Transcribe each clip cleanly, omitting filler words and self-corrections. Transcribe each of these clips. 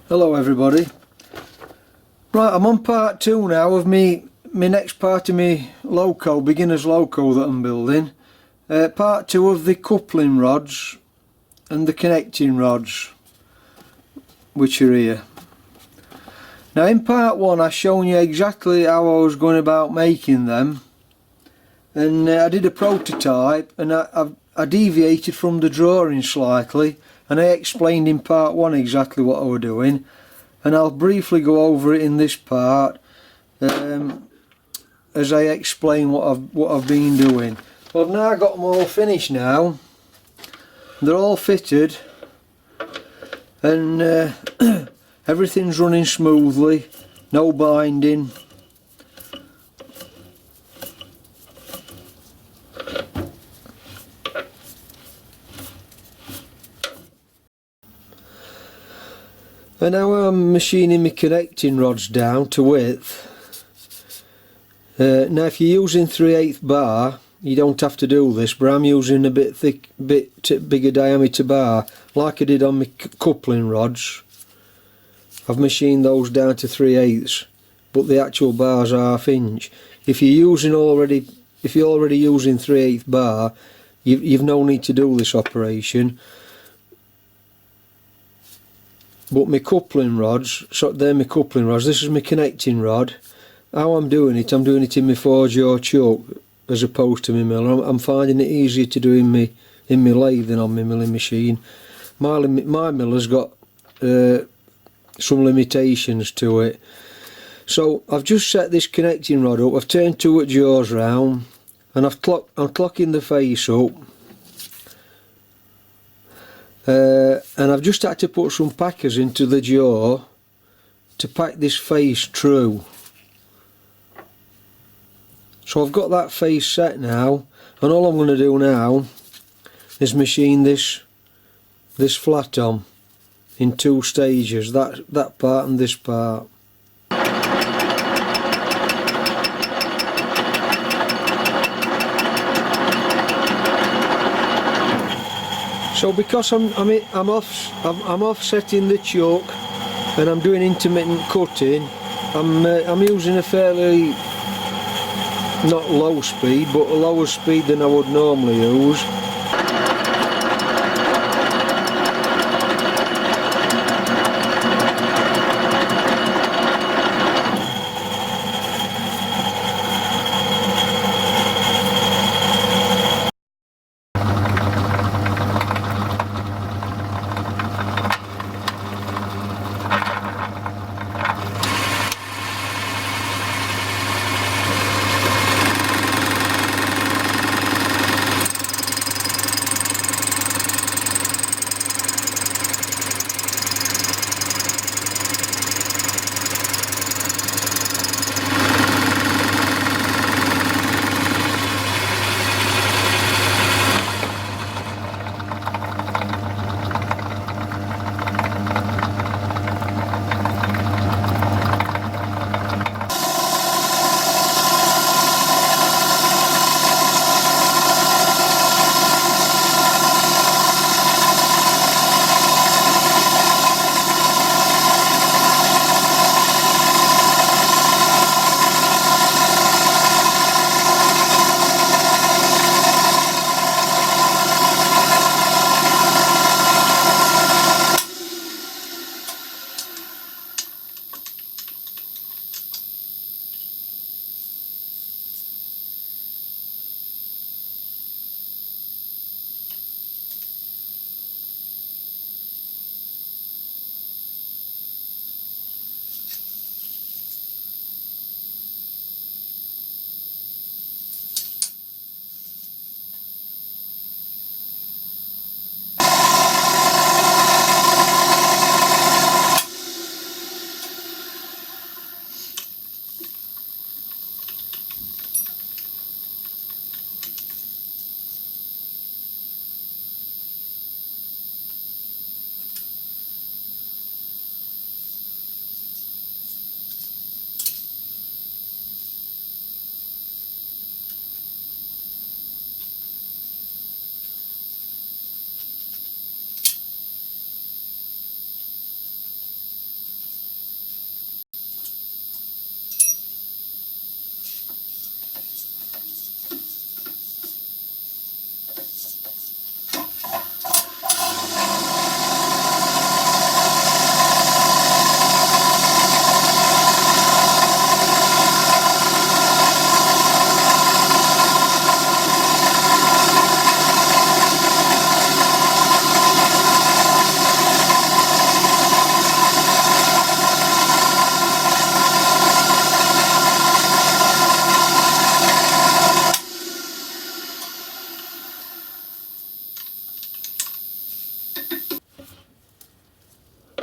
Hello everybody. Right, I'm on part 2 now of my next part of my loco, beginner's loco that I'm building. Part 2 of the coupling rods and the connecting rods, which are here. Now in part 1 I've shown you exactly how I was going about making them, and I did a prototype, and I deviated from the drawing slightly, and I explained in part 1 exactly what I was doing, and I'll briefly go over it in this part as I explain what I've been doing. Well, I've now got them all finished now. They're all fitted, and everything's running smoothly, no binding. And now I'm machining my connecting rods down to width. Now if you're using 3/8 bar, you don't have to do this, but I'm using a bit bigger diameter bar, like I did on my coupling rods. I've machined those down to 3/8, but the actual bar's 1/2 inch. If you're already using 3/8 bar, you've no need to do this operation. But my coupling rods, so they're my coupling rods, this is my connecting rod. How I'm doing it in my forge or chuck as opposed to my mill. I'm finding it easier to do in my lathe than on my milling machine. My mill has got some limitations to it. So I've just set this connecting rod up, I've turned 2 jaws round, and I'm clocking the face up. And I've just had to put some packers into the jaw to pack this face true. So I've got that face set now, and all I'm going to do now is machine this flat on in 2 stages, that part and this part. So because I'm offsetting the chuck and I'm doing intermittent cutting, I'm using a fairly, not low speed, but a lower speed than I would normally use.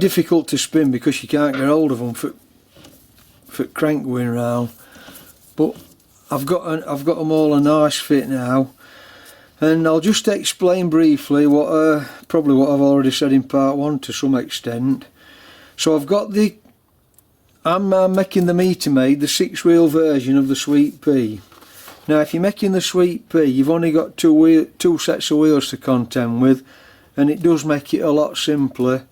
difficult to spin because you can't get hold of them for crank going round. But I've got them all a nice fit now, and I'll just explain briefly what probably what I've already said in part 1 to some extent. So I've got I'm making the meter made, the 6-wheel version of the Sweet Pea. Now if you're making the Sweet Pea, you've only got two sets of wheels to contend with, and it does make it a lot simpler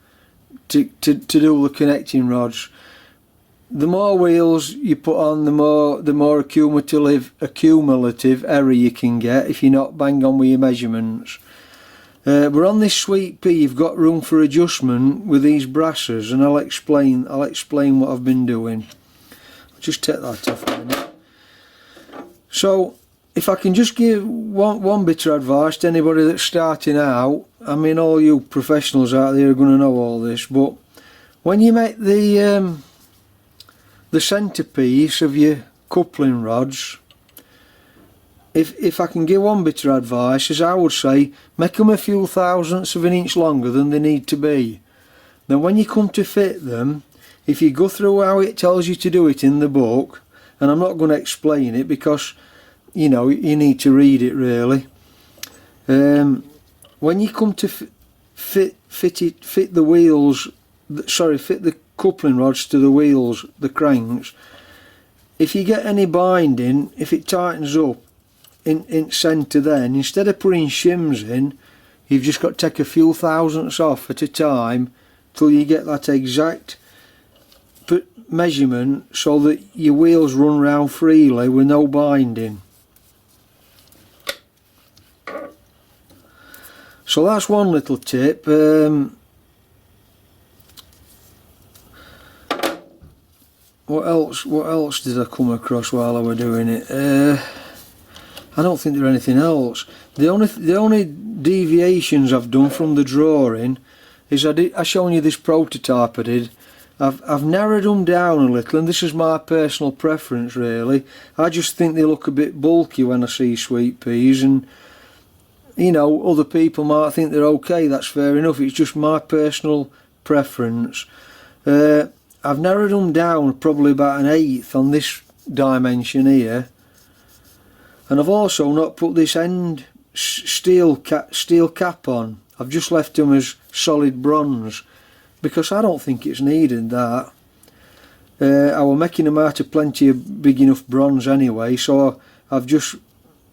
to do the connecting rods. The more wheels you put on, the more accumulative error you can get if you're not bang on with your measurements. But on this Sweet Pea, you've got room for adjustment with these brasses, and I'll explain what I've been doing. I'll just take that off a minute. So if I can just give one bit of advice to anybody that's starting out, I mean all you professionals out there are going to know all this, but when you make the centrepiece of your coupling rods, if I can give one bit of advice, is I would say make them a few thousandths of an inch longer than they need to be. Then when you come to fit them, if you go through how it tells you to do it in the book, and I'm not going to explain it because you know you need to read it really. When you come to fit the wheels, fit the coupling rods to the wheels, the cranks, if you get any binding, if it tightens up in centre, then instead of putting shims in, you've just got to take a few thousandths off at a time till you get that exact measurement so that your wheels run round freely with no binding. So that's one little tip. What else did I come across while I was doing it? I don't think there's anything else. The only deviations I've done from the drawing is I shown you this prototype I did. I've narrowed them down a little, and this is my personal preference really. I just think they look a bit bulky when I see Sweet Peas, and you know, other people might think they're okay, that's fair enough. It's just my personal preference. I've narrowed them down probably about 1/8 on this dimension here, and I've also not put this end steel cap on. I've just left them as solid bronze because I don't think it's needed that. I was making them out of plenty of big enough bronze anyway, so I've just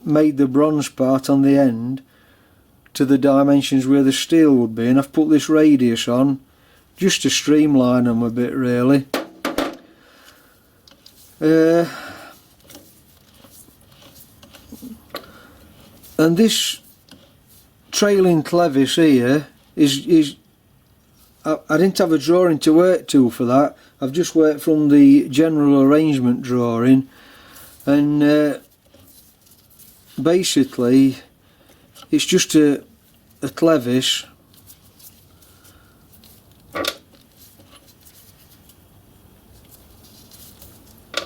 made the bronze part on the end to the dimensions where the steel would be, and I've put this radius on just to streamline them a bit really. And this trailing clevis here is I didn't have a drawing to work to for that. I've just worked from the general arrangement drawing, and basically it's just a clevis.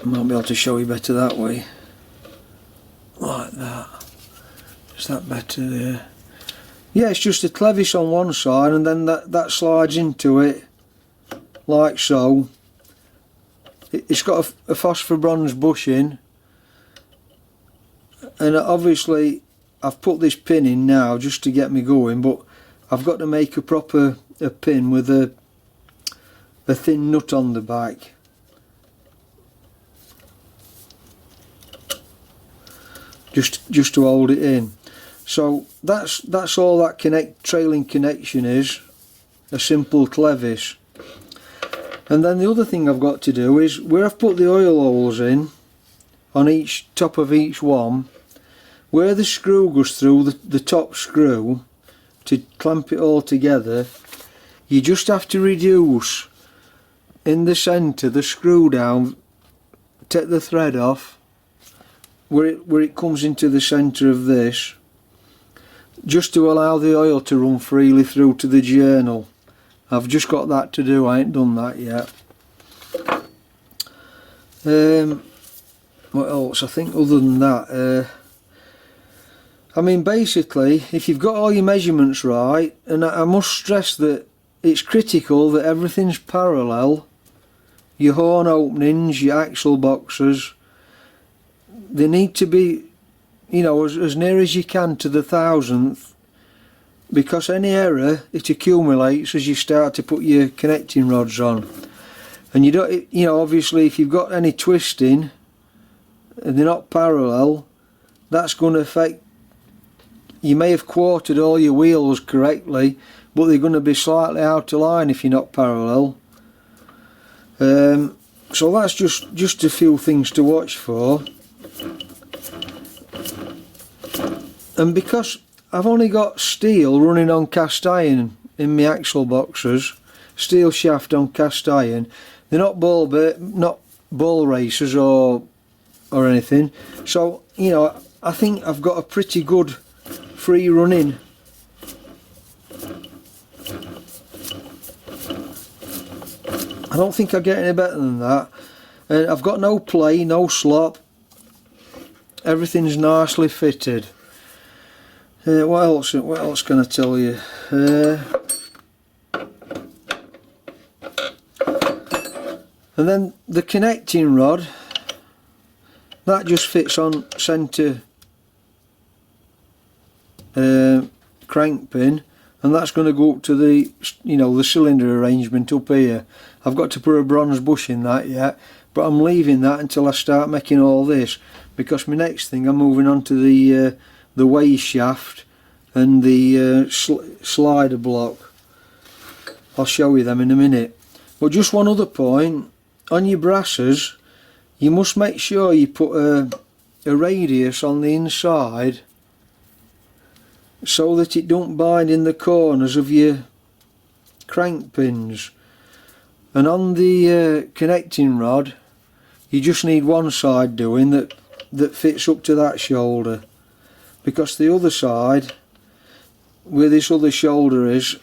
I might be able to show you better that way, like that. Is that better there? Yeah, it's just a clevis on one side, and then that slides into it like so. It's got a phosphor bronze bushing, and obviously I've put this pin in now just to get me going, but I've got to make a proper pin with a thin nut on the back. Just to hold it in. So that's all that trailing connection is, a simple clevis. And then the other thing I've got to do is where I've put the oil holes in on each top of each one, where the screw goes through the top screw to clamp it all together, you just have to reduce in the centre the screw down, take the thread off where it comes into the centre of this, just to allow the oil to run freely through to the journal. I've just got that to do, I ain't done that yet. What else? I think other than that, I mean basically if you've got all your measurements right, and I must stress that it's critical that everything's parallel. Your horn openings, your axle boxes, they need to be, you know, as near as you can to the thousandth, because any error, it accumulates as you start to put your connecting rods on. And you don't, you know, obviously if you've got any twisting and they're not parallel, that's going to affect, you may have quartered all your wheels correctly, but they're going to be slightly out of line if you're not parallel. So that's just a few things to watch for. And because I've only got steel running on cast iron in my axle boxes, steel shaft on cast iron, they're not ball racers or anything, so you know, I think I've got a pretty good free running. I don't think I get any better than that. And I've got no play, no slop. Everything's nicely fitted. What else can I tell you? And then the connecting rod, that just fits on centre crank pin, and that's going to go up to the, you know, the cylinder arrangement up here. I've got to put a bronze bush in that yet, but I'm leaving that until I start making all this, because my next thing I'm moving on to the way shaft and the slider block. I'll show you them in a minute. But just one other point, on your brasses you must make sure you put a radius on the inside so that it don't bind in the corners of your crank pins. And on the connecting rod you just need one side doing that fits up to that shoulder, because the other side where this other shoulder is,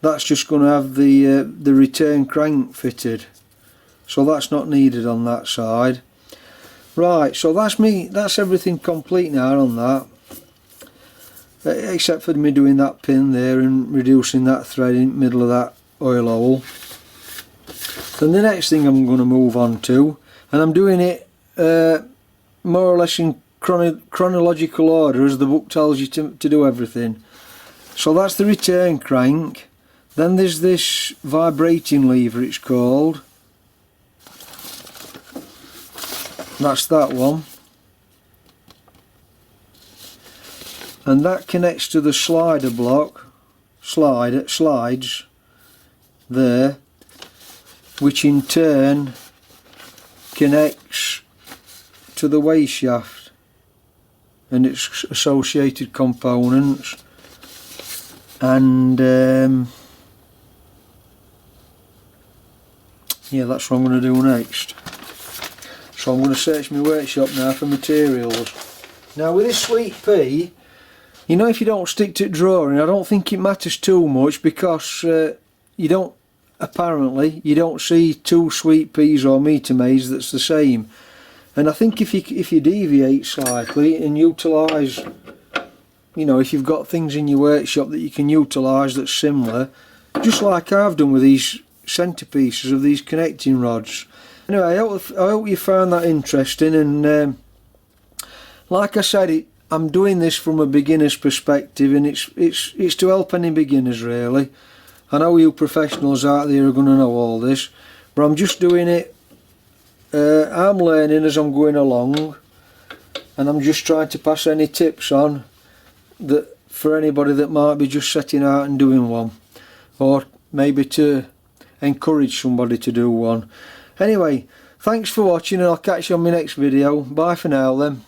that's just going to have the return crank fitted, so that's not needed on that side. Right, so that's everything complete now on that, except for me doing that pin there and reducing that thread in the middle of that oil hole. Then the next thing I'm going to move on to, and I'm doing it more or less in chronological order as the book tells you to do everything. So that's the return crank. Then there's this vibrating lever, it's called. That's that one. And that connects to the slider block, slides there, which in turn connects to the way shaft and its associated components. And yeah, that's what I'm going to do next. So I'm going to search my workshop now for materials. Now with this sweet pea, you know, if you don't stick to drawing, I don't think it matters too much, because you don't see two sweet peas or meter maize that's the same. And I think if you deviate slightly and utilise, you know, if you've got things in your workshop that you can utilise that's similar, just like I've done with these centerpieces of these connecting rods. Anyway, I hope you found that interesting, and like I said, I'm doing this from a beginner's perspective, and it's to help any beginners really. I know you professionals out there are going to know all this, but I'm just doing it, I'm learning as I'm going along, and I'm just trying to pass any tips on that for anybody that might be just setting out and doing one, or maybe to encourage somebody to do one. Anyway, thanks for watching, and I'll catch you on my next video. Bye for now then.